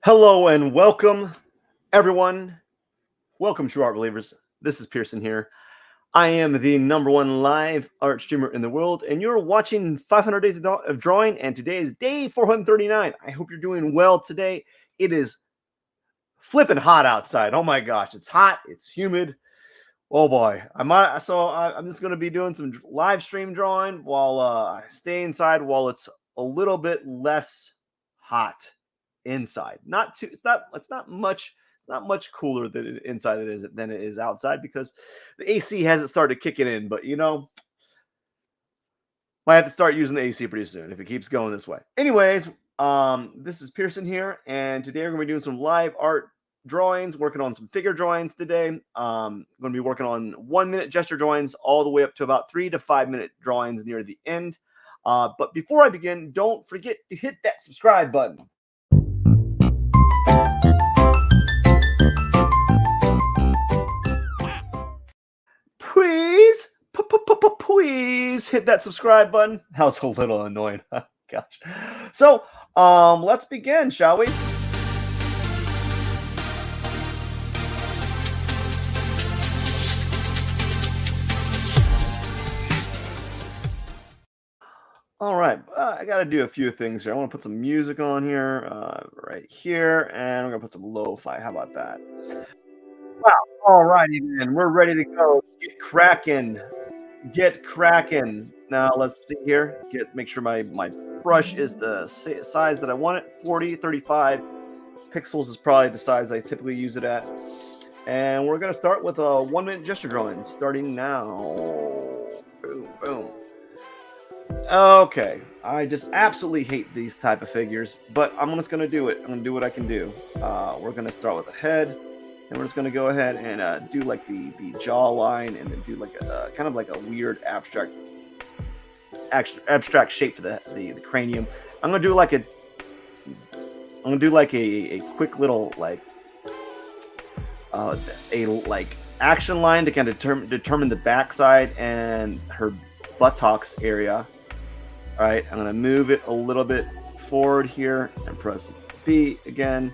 Hello and welcome, everyone. Welcome, true art believers. This is Pierson here. I am the #1 live art streamer in the world, and you're watching 500 Days of Drawing, and today is day 439. I hope you're doing well today. It is flipping hot outside. Oh my gosh, it's hot, it's humid. Oh boy, I'm just going to be doing some live stream drawing while I stay inside while it's a little bit less hot inside. Not too. It's not much cooler inside than it is outside because the AC hasn't started kicking in. But might have to start using the AC pretty soon if it keeps going this way. Anyways, this is Pierson here, and today we're going to be doing some live art drawings, working on some figure drawings today. Going to be working on 1-minute gesture drawings all the way up to about 3 to 5 minute drawings near the end. But before I begin, don't forget to hit that subscribe button. Please hit that subscribe button. That was a little annoying. Gosh. So let's begin, shall we? All right, I got to do a few things here. I want to put some music on here, right here, and we're gonna put some lo-fi. How about that? Wow. All righty then, we're ready to go. Get cracking. Get cracking. Now let's see here. Make sure my brush is the size that I want it. 40, 35 pixels is probably the size I typically use it at. And we're gonna start with a 1-minute gesture drawing, starting now. Boom, boom. Okay, I just absolutely hate these type of figures, but I'm just gonna do it. I'm gonna do what I can do. We're gonna start with the head, and we're just gonna go ahead and do like the jawline, and then do like a kind of like a weird abstract shape for the cranium. I'm gonna do like a quick little like action line to kind of determine the backside and her buttocks area. All right, I'm gonna move it a little bit forward here and press B again,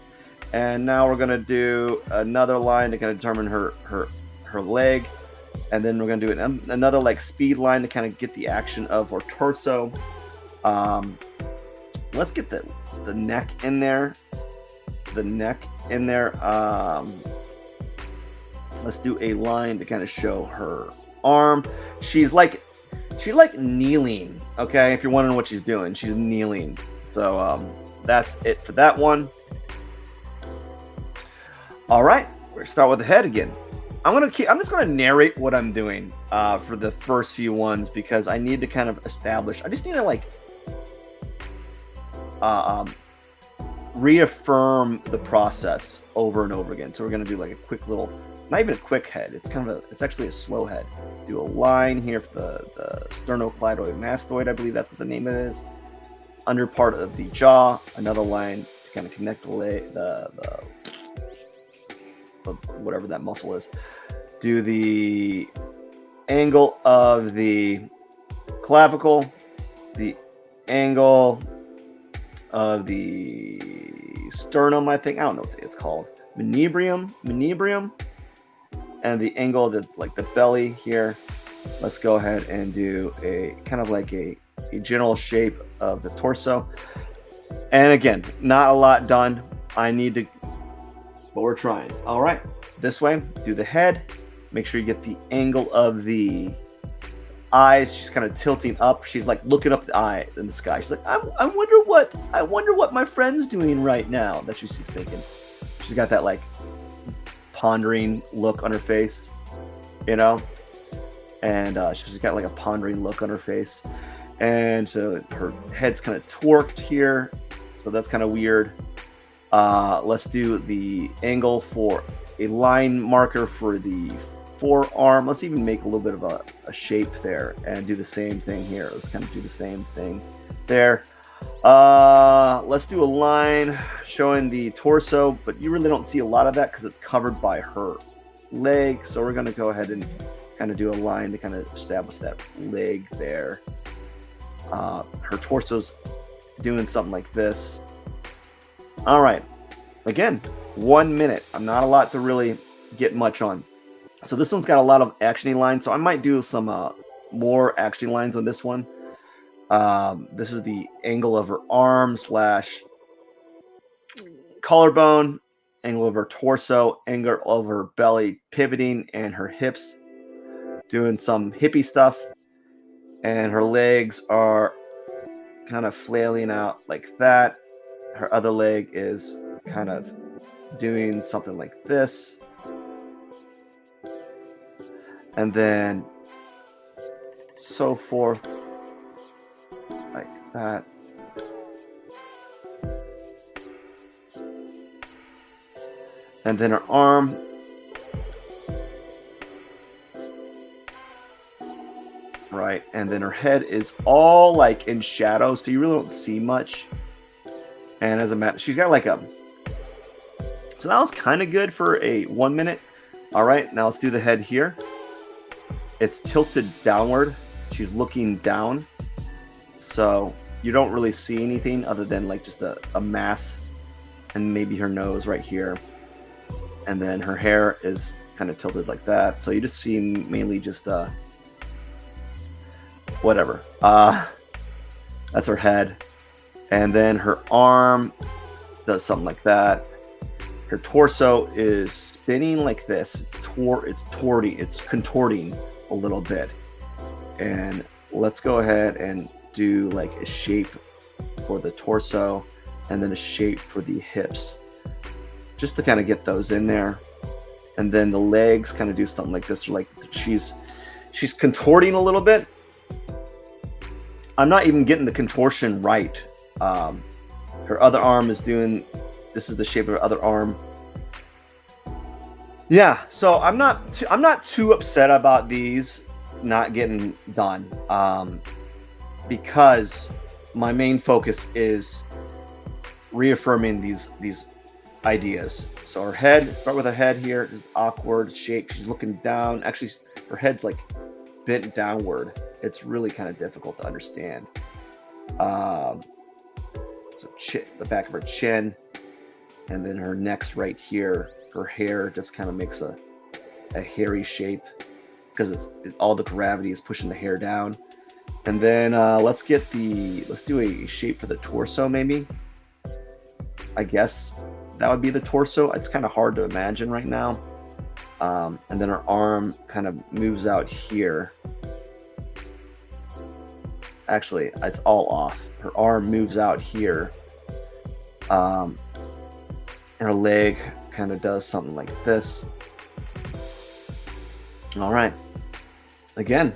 and now we're gonna do another line to kind of determine her leg, and then we're gonna do another like speed line to kind of get the action of her torso. Let's get the neck in there. Let's do a line to kind of show her arm. She's like kneeling. Okay, if you're wondering what she's doing, she's kneeling. So that's it for that one. All right, we're gonna start with the head again. I'm just gonna narrate what I'm doing for the first few ones because I need to kind of establish. I just need to like reaffirm the process over and over again. So we're gonna do like a quick little, not even a quick head. It's actually a slow head. Do a line here for the sternocleidoid mastoid. I believe that's what the name of it is. Under part of the jaw. Another line to kind of connect the whatever that muscle is. Do the angle of the clavicle. The angle of the sternum. I think I don't know what it's called. Manubrium. And the angle of the belly here. Let's go ahead and do a kind of like a general shape of the torso. And again, not a lot done. But we're trying. All right, this way. Do the head. Make sure you get the angle of the eyes. She's kind of tilting up. She's like looking up the eye in the sky. She's like, I wonder what my friend's doing right now. That's what she's thinking. She's got that like pondering look on her face, and she's got like a pondering look on her face, and so her head's kind of torqued here, so that's kind of weird. Let's do the angle for a line marker for the forearm. Let's even make a little bit of a shape there and do the same thing here. Let's kind of do the same thing there. Let's do a line showing the torso, but you really don't see a lot of that because it's covered by her leg. So we're going to go ahead and kind of do a line to kind of establish that leg there. Her torso's doing something like this. All right, again, 1 minute. I'm not a lot to really get much on. So this one's got a lot of actiony lines. So I might do some more actiony lines on this one. This is the angle of her arm slash collarbone, angle of her torso, angle of her belly pivoting, and her hips doing some hippie stuff. And her legs are kind of flailing out like that. Her other leg is kind of doing something like this. And then so forth like that. And then her arm right, and then her head is all like in shadow, so you really don't see much. And as a matter, she's got like a, so that was kind of good for a 1 minute. All right, now let's do the head here. It's tilted downward. She's looking down, so you don't really see anything other than like just a mass, and maybe her nose right here, and then her hair is kind of tilted like that. So you just see mainly just whatever. That's her head. And then her arm does something like that. Her torso is spinning like this. It's contorting a little bit. And let's go ahead and do like a shape for the torso and then a shape for the hips, just to kind of get those in there. And then the legs kind of do something like this, like she's contorting a little bit. I'm not even getting the contortion right. Her other arm is doing, this is the shape of her other arm. Yeah, so I'm not too upset about these not getting done, because my main focus is reaffirming these ideas. So her head, start with her head here. It's awkward shape. She's looking down. Actually, her head's like bent downward. It's really kind of difficult to understand. So the back of her chin, and then her neck's right here. Her hair just kind of makes a hairy shape because all the gravity is pushing the hair down. And then let's do a shape for the torso maybe. I guess that would be the torso. It's kind of hard to imagine right now. And then her arm kind of moves out here. Actually, it's all off. Her arm moves out here. And her leg kind of does something like this. All right. Again,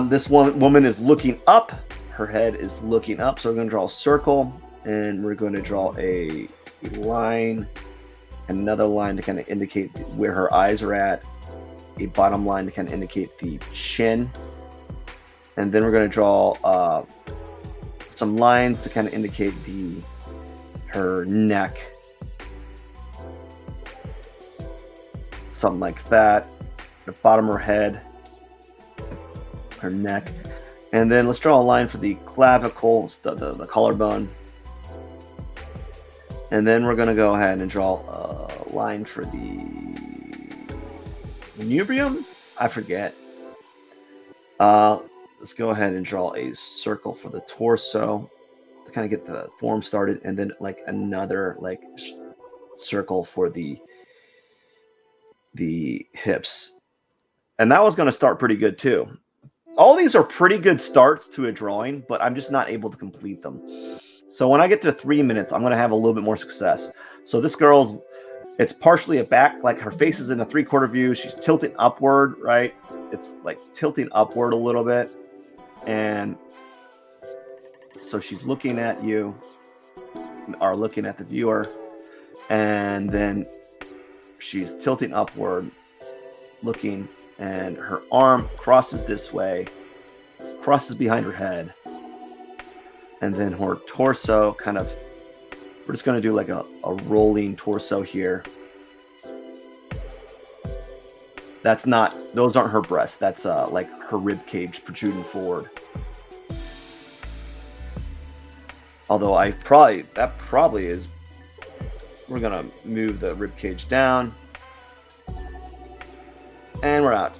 this woman is looking up. Her head is looking up. So we're going to draw a circle, and we're going to draw a line, another line to kind of indicate where her eyes are at, a bottom line to kind of indicate the chin. And then we're going to draw some lines to kind of indicate her neck. Something like that. The bottom of her head, her neck. And then let's draw a line for the clavicle, the collarbone. And then we're going to go ahead and draw a line for the manubrium. I forget. Let's go ahead and draw a circle for the torso to kind of get the form started, and then like another like circle for the hips. And that was going to start pretty good too. All these are pretty good starts to a drawing, but I'm just not able to complete them. So when I get to 3 minutes, I'm going to have a little bit more success. So this girl's, it's partially a back, like her face is in a 3/4 view. She's tilting upward, right? It's like tilting upward a little bit. And so she's looking at you, or looking at the viewer. And then she's tilting upward, looking, and her arm crosses this way, crosses behind her head. And then her torso kind of, we're just going to do like a rolling torso here. Those aren't her breasts. That's like her rib cage protruding forward. Although that probably is We're gonna move the rib cage down, and we're out.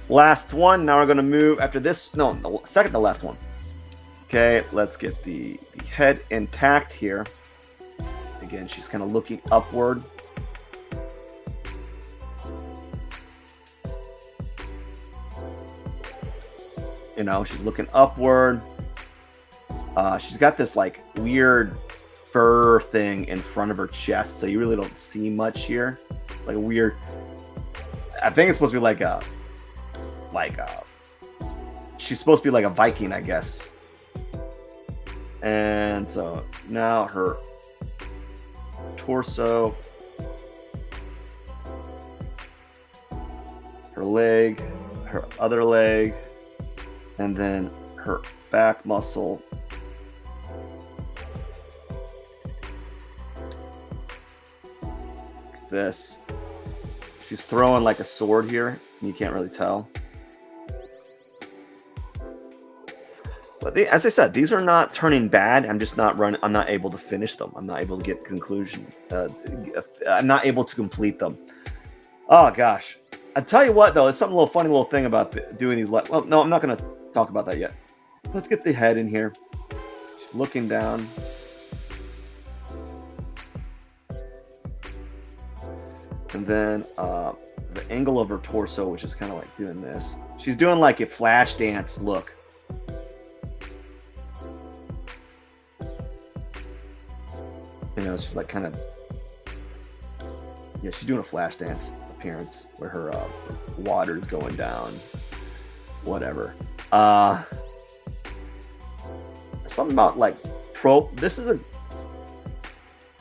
Last one. Now we're gonna move after this. No, the second to last one. Okay, let's get the head intact here. Again, she's kind of looking upward. You know, she's looking upward. She's got this like weird fur thing in front of her chest, so you really don't see much here. It's like a weird. I think it's supposed to be like a. She's supposed to be like a Viking, I guess. And so now her torso, her leg, her other leg, and then her back muscle. This. She's throwing like a sword here. You can't really tell. But as I said, these are not turning bad. I'm just not running. I'm not able to finish them. I'm not able to get conclusion. I'm not able to complete them. Oh gosh. I tell you what though, it's something a little funny little thing about doing these. Well, no, I'm not going to talk about that yet. Let's get the head in here. She's looking down. And then the angle of her torso, which is kind of like doing this. She's doing like a flash dance look. You know, she's like kind of, yeah, she's doing a flash dance appearance where her water's going down, whatever. Something about like this is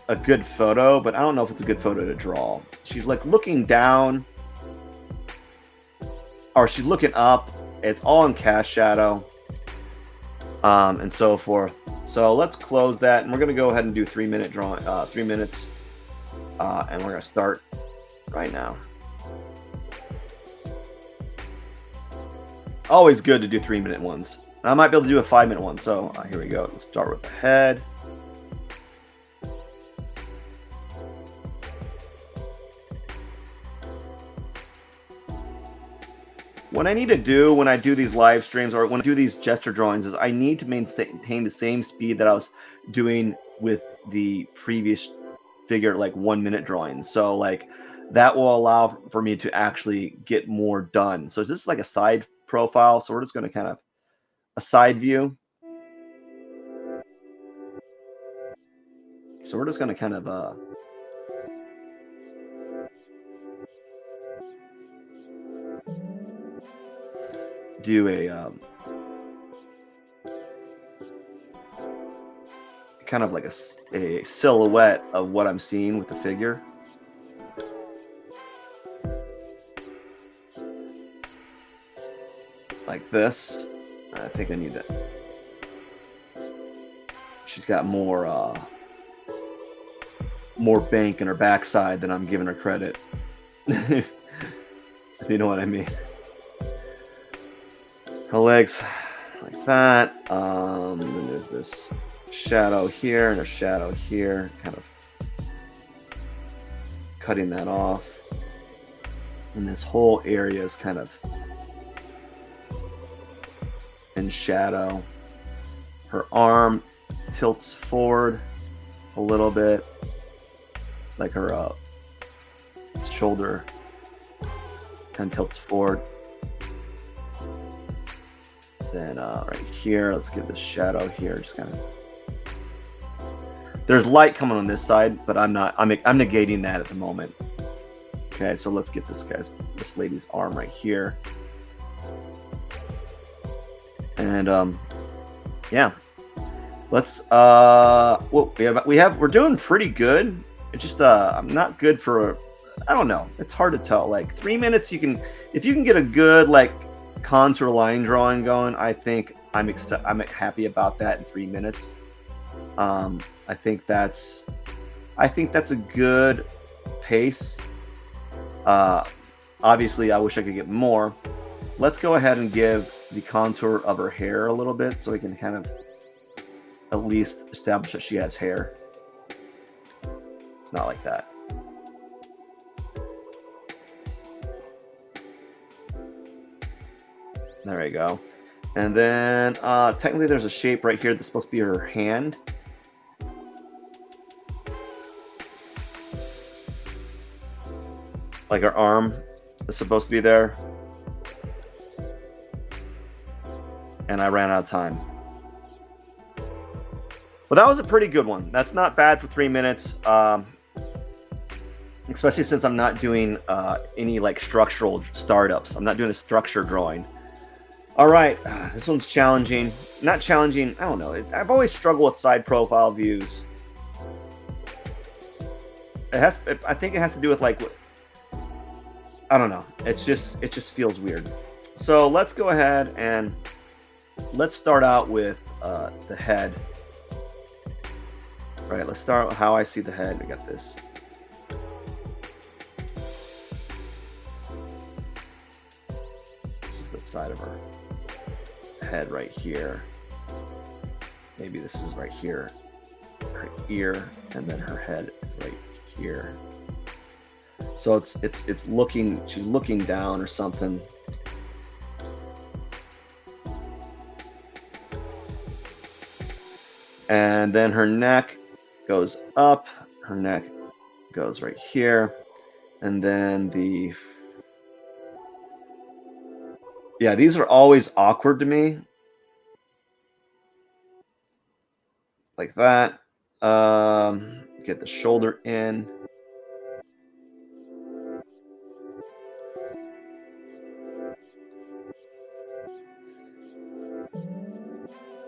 a good photo, but I don't know if it's a good photo to draw. She's like looking down, or she's looking up. It's all in cast shadow, and so forth. So let's close that, and we're gonna go ahead and do 3 minute drawing, 3 minutes, and we're gonna start right now. Always good to do 3 minute ones. I might be able to do a 5 minute one. So here we go. Let's start with the head. What I need to do when I do these live streams or when I do these gesture drawings is I need to maintain the same speed that I was doing with the previous figure, like 1 minute drawings. So like that will allow for me to actually get more done. So this is like a side profile. So we're just going to kind of a side view. So we're just going to kind of do a kind of like a silhouette of what I'm seeing with the figure. Like this. I think I need that. She's got more bank in her backside than I'm giving her credit. If you know what I mean. Her legs like that. Then there's this shadow here and a shadow here, kind of cutting that off. And this whole area is kind of in shadow. Her arm tilts forward a little bit, like her shoulder kind of tilts forward. Then right here, let's give this shadow here, just kind of. There's light coming on this side, but I'm negating that at the moment. Okay, so let's get this lady's arm right here. And yeah, let's well, we're doing pretty good. It's just I'm not good for, I don't know, it's hard to tell. Like 3 minutes, if you can get a good like contour line drawing going, I think I'm happy about that in 3 minutes. I think that's a good pace. Obviously I wish I could get more. Let's go ahead and give the contour of her hair a little bit so we can kind of at least establish that she has hair. not like that. There we go. And then technically there's a shape right here that's supposed to be her hand. Like her arm is supposed to be there. And I ran out of time. Well, that was a pretty good one. That's not bad for 3 minutes. Especially since I'm not doing any like structural startups. I'm not doing a structure drawing. All right, this one's challenging. Not challenging, I don't know. I've always struggled with side profile views. I think it has to do with like, I don't know. It just feels weird. So let's go ahead and let's start out with the head. All right, let's start with how I see the head. We got this. This is the side of her head right here. Maybe this is right here. Her ear, and then her head is right here. So it's looking, she's looking down or something. And then her neck goes up, her neck goes right here. And then yeah, these are always awkward to me. Like that. Get the shoulder in.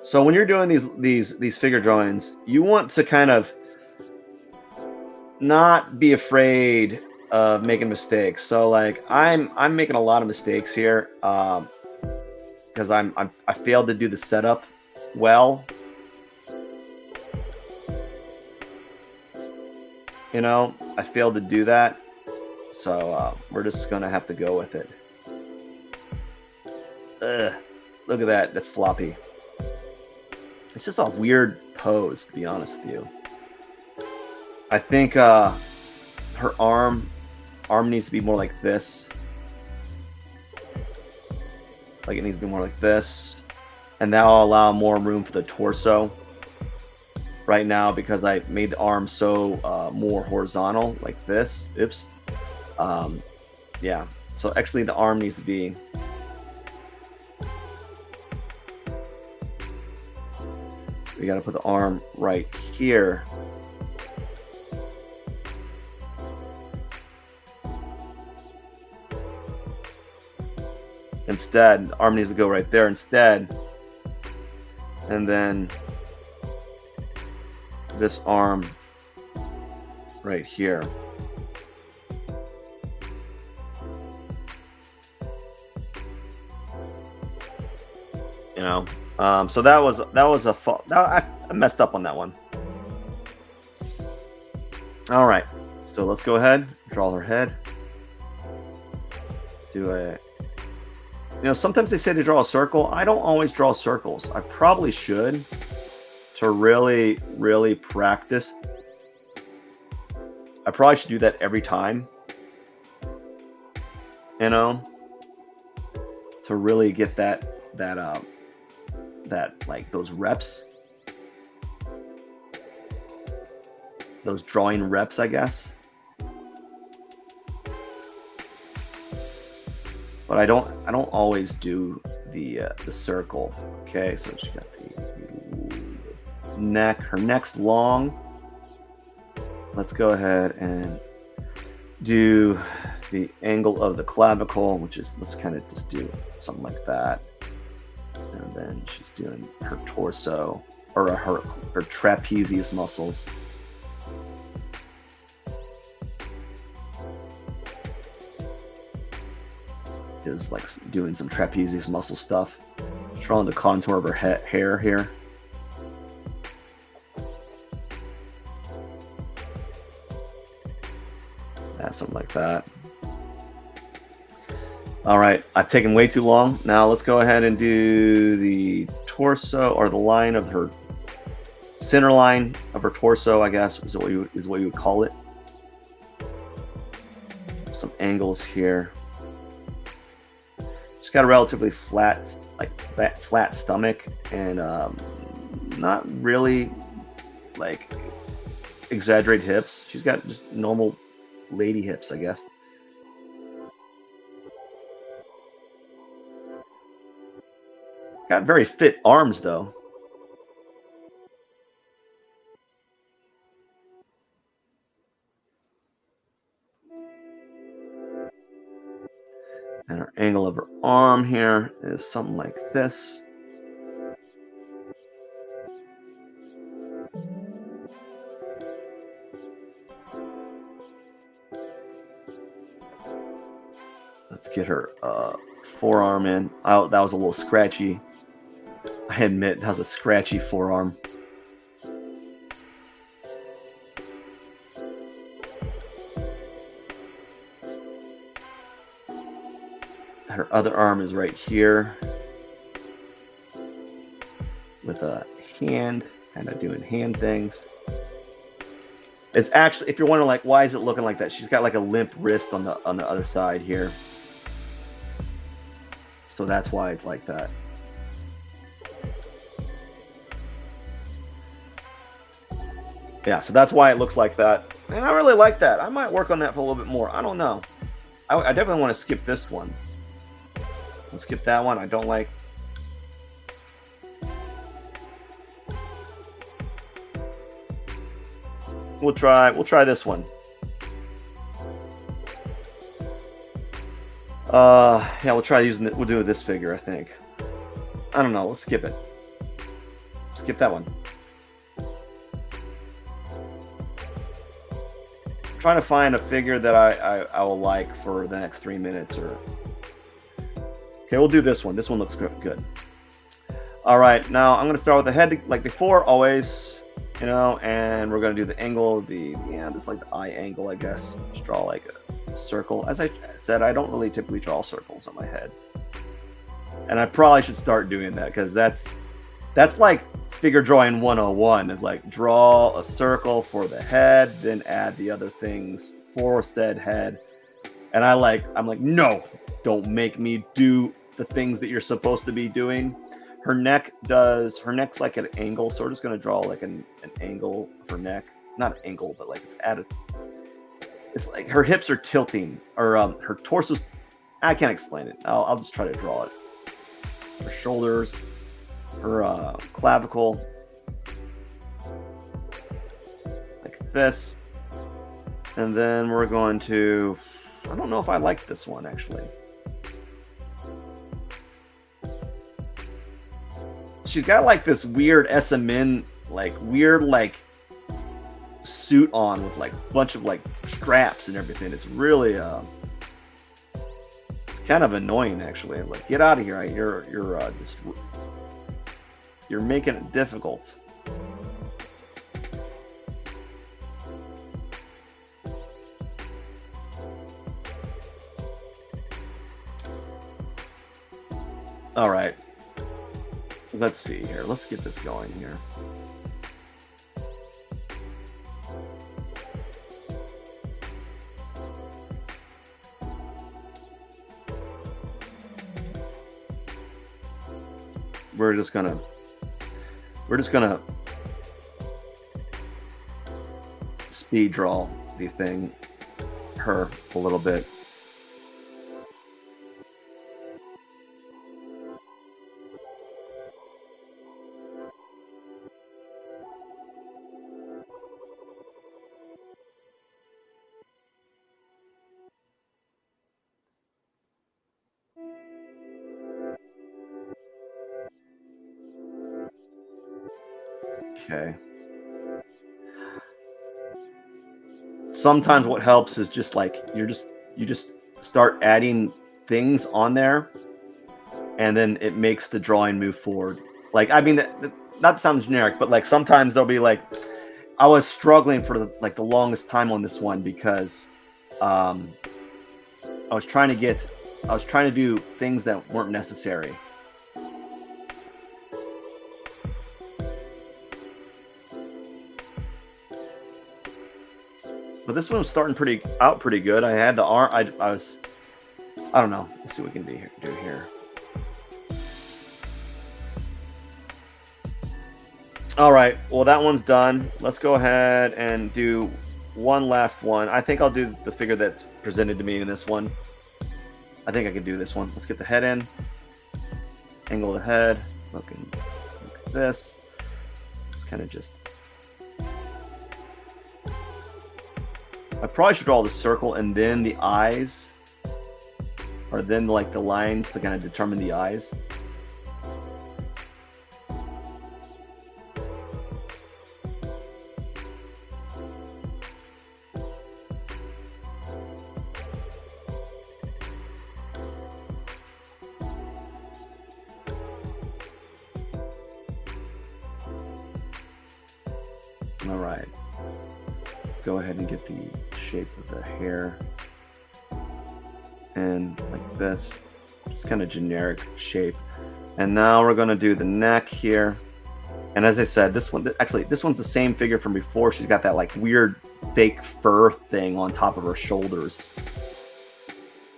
So when you're doing these figure drawings, you want to kind of not be afraid of making mistakes. So like I'm making a lot of mistakes here because I failed to do the setup well. You know, I failed to do that. So we're just gonna have to go with it. Ugh, look at that. That's sloppy. It's just a weird pose, to be honest with you. I think her arm needs to be more like this. Like it needs to be more like this. And that will allow more room for the torso. Right now, because I made the arm so more horizontal, like this. Oops. Yeah. So actually the arm needs to be... We got to put the arm right here. Instead, the arm needs to go right there instead. And then this arm right here. You know, so that was a fault. I messed up on that one. All right, so let's go ahead, draw her head. Let's do a. You know, sometimes they say to draw a circle. I don't always draw circles. I probably should, to really, really practice. I probably should do that every time. You know, to really get that like those reps, those drawing reps, I guess. But I don't always do the circle. Okay, so she got the neck. Her neck's long. Let's go ahead and do the angle of the clavicle, which is, let's kind of just do something like that. And then she's doing her torso, or her trapezius muscles. Is like doing some trapezius muscle stuff. Drawing the contour of her hair here. Something like that. All right, I've taken way too long. Now let's go ahead and do the torso, or the line of her center line of her torso, I guess is what you would call it. some angles here. She's got a relatively flat, flat stomach, and not really like exaggerated hips. She's got just normal lady hips, I guess. Got very fit arms, though. And her angle of her arm here is something like this. Let's get her forearm in. Oh, that was a little scratchy. I admit, that was a scratchy forearm. Her other arm is right here with a hand, kind of doing hand things. It's actually, if you're wondering, like, why is it looking like that? She's got like a limp wrist on the other side here. So that's why it's like that. Yeah, so that's why it looks like that. And I really like that. I might work on that for a little bit more. I don't know. I definitely want to skip this one. Let's skip that one. I don't like. We'll try this one. Yeah, we'll try using we'll do this figure, I think. I don't know, let's skip it. Skip that one. I'm trying to find a figure that I will like for the next 3 minutes or. Okay, we'll do this one. This one looks good. All right, now I'm going to start with the head like before, always, you know, and we're going to do the angle, just like the eye angle, I guess. Just draw like a circle. As I said, I don't really typically draw circles on my heads. And I probably should start doing that because that's like figure drawing 101 is like draw a circle for the head, then add the other things for said head. And I'm like, no, don't make me do the things that you're supposed to be doing. Her neck's like an angle, so we're just gonna draw like an angle of her neck. Not an angle, but like it's added. It's like her hips are tilting, or her torso's. I can't explain it. I'll just try to draw it. Her shoulders, her clavicle, like this, and then we're going to. I don't know if I like this one actually. She's got like this weird SMN, like suit on with like a bunch of like straps and everything. It's really it's kind of annoying actually. Like, get out of here! You're making it difficult. All right. Let's see here. Let's get this going here. We're just gonna speed draw the thing, her a little bit. Okay. Sometimes what helps is just like you just start adding things on there, and then it makes the drawing move forward. Like, I mean, not to sound generic, but like sometimes there'll be like, I was struggling for the longest time on this one because I was trying to do things that weren't necessary. But this one was starting pretty good. I had the arm. I don't know. Let's see what we can do here. All right. Well, that one's done. Let's go ahead and do one last one. I think I'll do the figure that's presented to me in this one. I think I can do this one. Let's get the head in. Angle the head. Look at this. It's kind of just. I probably should draw the circle and then the eyes, or then like the lines to kind of determine the eyes. All right. Let's go ahead and get the shape of the hair. And like this, just kind of generic shape. And now we're going to do the neck here. And as I said, this one's the same figure from before. She's got that like weird fake fur thing on top of her shoulders.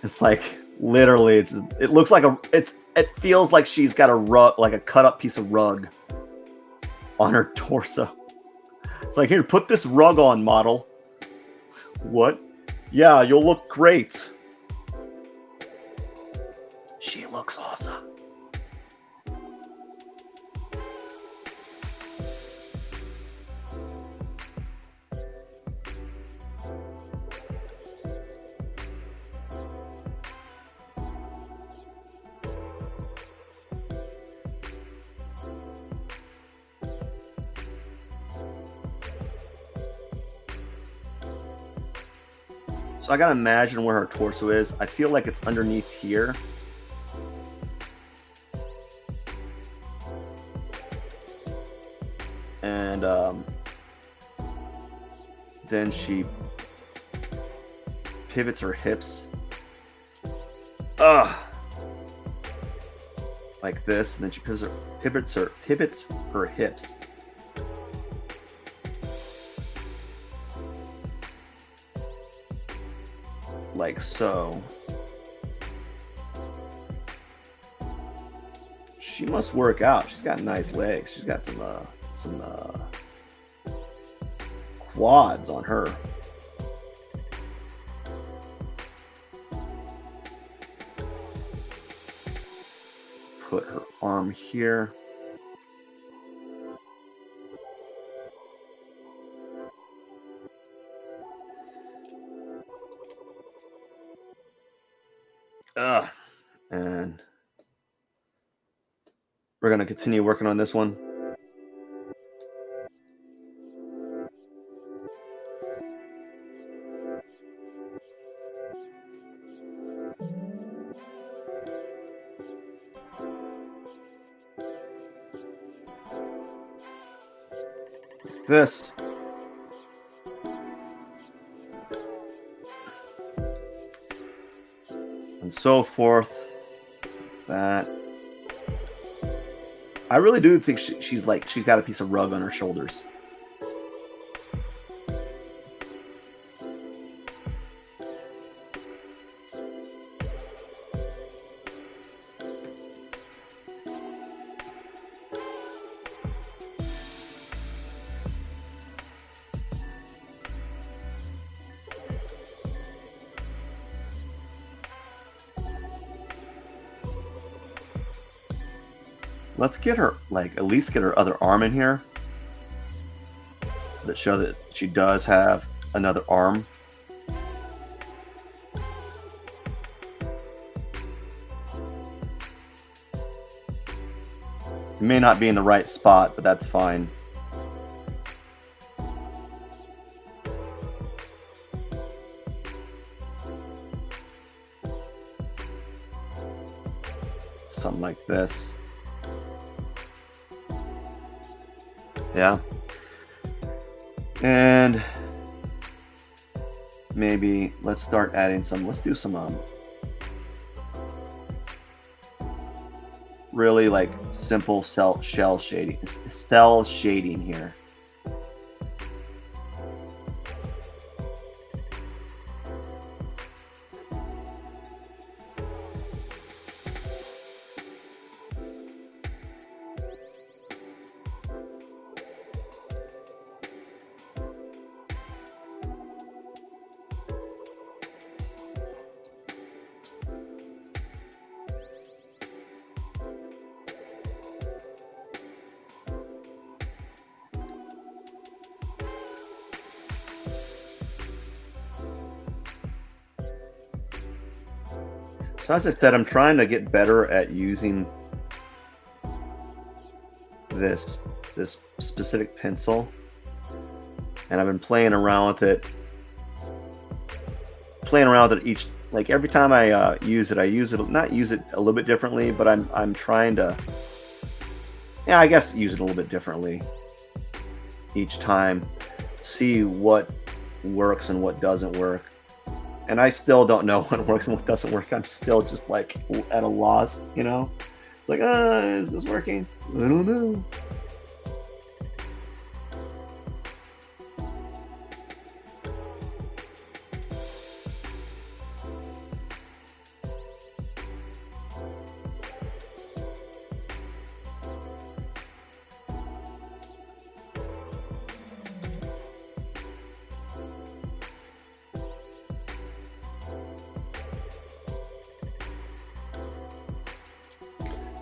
It's like literally, it looks like it feels like she's got a rug, like a cut up piece of rug on her torso. It's like, here, put this rug on, model. What? Yeah, you'll look great. She looks awesome. So I gotta imagine where her torso is. I feel like it's underneath here. And then she pivots her hips. Like this, and then she pivots her hips. Like so. She must work out. She's got nice legs. She's got some quads on her. Put her arm here. And we're going to continue working on this one. This. And so forth. That. I really do think she's got a piece of rug on her shoulders. Let's get her, at least get her other arm in here. That show that she does have another arm. It may not be in the right spot, but that's fine. Something like this. Yeah. And maybe let's start adding let's do some really simple cell shading here. So as I said, I'm trying to get better at using this specific pencil, and I've been playing around with it. Each, like every time I use it, not use it a little bit differently, but I'm trying to, yeah, I guess use it a little bit differently each time, see what works and what doesn't work. And I still don't know what works and what doesn't work. I'm still just like at a loss, you know? It's like, is this working? I don't know.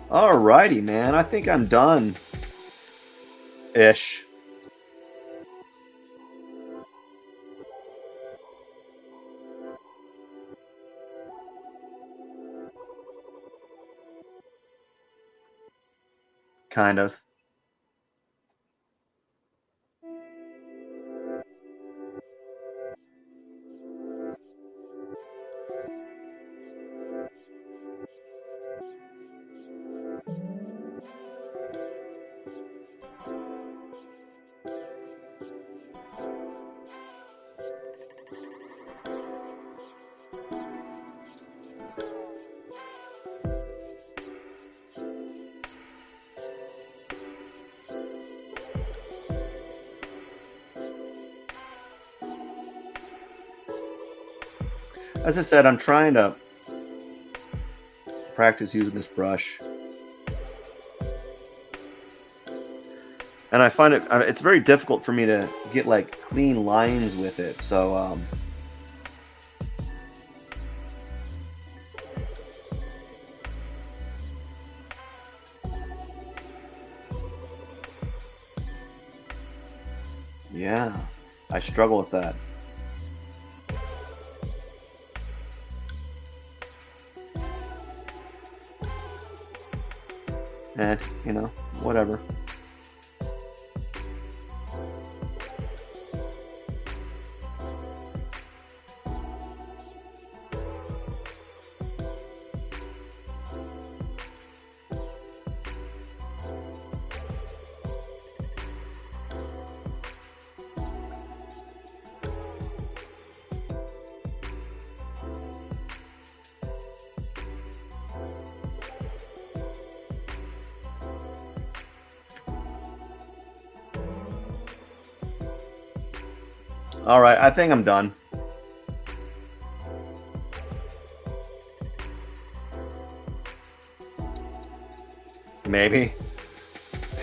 Alrighty, man. I think I'm done. Ish. Kind of. As I said, I'm trying to practice using this brush. And I find it's very difficult for me to get like clean lines with it. So yeah, I struggle with that. You know, whatever. All right, I think I'm done. Maybe.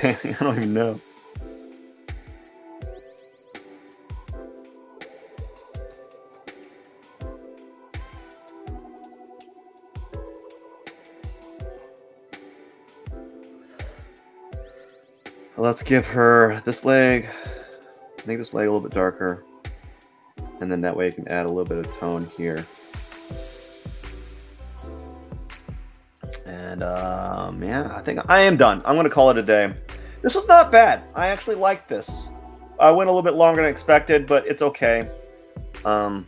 I don't even know. Let's give her this leg. Make this leg a little bit darker. And then that way you can add a little bit of tone here. And yeah, I think I am done. I'm going to call it a day. This was not bad. I actually liked this. I went a little bit longer than expected, but it's okay. I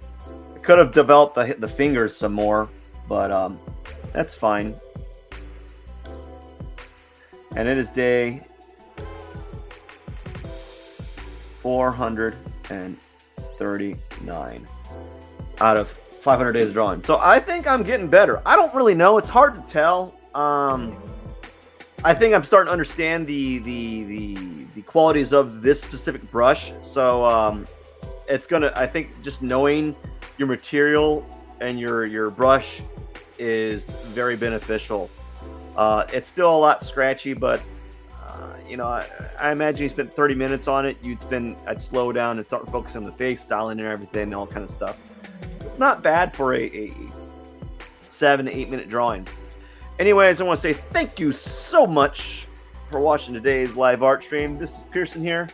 could have developed the fingers some more, but that's fine. And it is day 439 out of 500 days of drawing. So I think I'm getting better. I don't really know. It's hard to tell. I think I'm starting to understand the qualities of this specific brush. So it's gonna. I think just knowing your material and your brush is very beneficial. It's still a lot scratchy, but you know, I imagine you spent 30 minutes on it. I'd slow down and start focusing on the face, styling and everything, and all kind of stuff. It's not bad for a 7 to 8 minute drawing. Anyways, I want to say thank you so much for watching today's live art stream. This is Pierson here.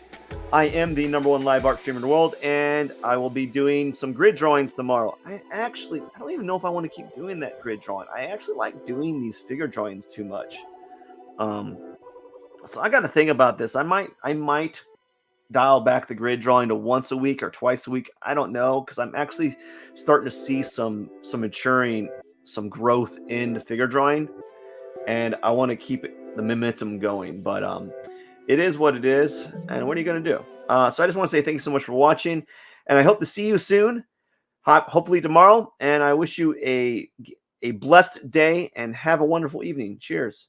I am the #1 live art streamer in the world, and I will be doing some grid drawings tomorrow. I don't even know if I want to keep doing that grid drawing. I actually like doing these figure drawings too much. Um, so I got to think about this. I might dial back the grid drawing to once a week or twice a week. I don't know, because I'm actually starting to see some maturing, some growth in the figure drawing, and I want to keep the momentum going. But it is what it is, and what are you going to do? So I just want to say thank you so much for watching, and I hope to see you soon, hopefully tomorrow. And I wish you a blessed day and have a wonderful evening. Cheers.